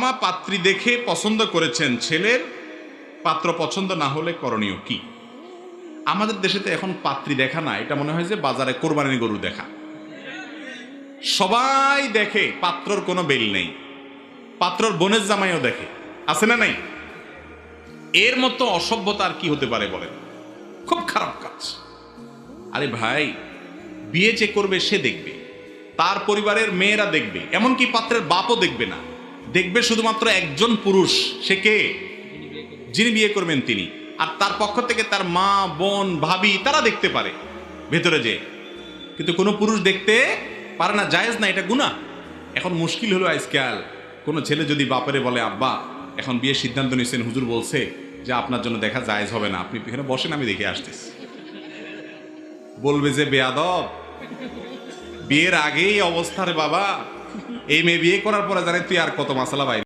মা পাত্রী দেখে পছন্দ করেছেন, ছেলের পাত্র পছন্দ না হলে করণীয় কি? আমাদের দেশেতে এখন পাত্রী দেখা না, এটা মনে হয় যে বাজারে কোরবানির গরু দেখা। সবাই দেখে, পাত্রর কোনো বেল নেই। পাত্রর বোনের জামাইও দেখে, আছে না নাই? এর মতো অসভ্যতা আর কি হতে পারে বলেন? খুব খারাপ কাজ। আরে ভাই, বিয়ে যে করবে সে দেখবে, তার পরিবারের মেয়েরা দেখবে, এমনকি পাত্রের বাপও দেখবে না। দেখবে শুধুমাত্র একজন পুরুষ, সে কে? যিনি বিয়ে করবেন তিনি। আর তার পক্ষ থেকে তার মা, বোন, ভাবি তারা দেখতে পারে ভেতরে যে, কিন্তু কোনো পুরুষ দেখতে পারে না, জায়েজ না, এটা গুনাহ। এখন মুশকিল হলো আজকাল কোনো ছেলে যদি বাপরে বলে, আব্বা এখন বিয়ের সিদ্ধান্ত নিয়েছেন, হুজুর বলছে যে আপনার জন্য দেখা জায়েজ হবে না, আপনি এখানে বসেন, আমি দেখে আসতেছি। বলবে যে বেয়াদব, বিয়ের আগেই অবস্থা রে বাবা, এই মেয়ে বিয়ে করার পরে জানে তুই আর কত মাসালা ভাই।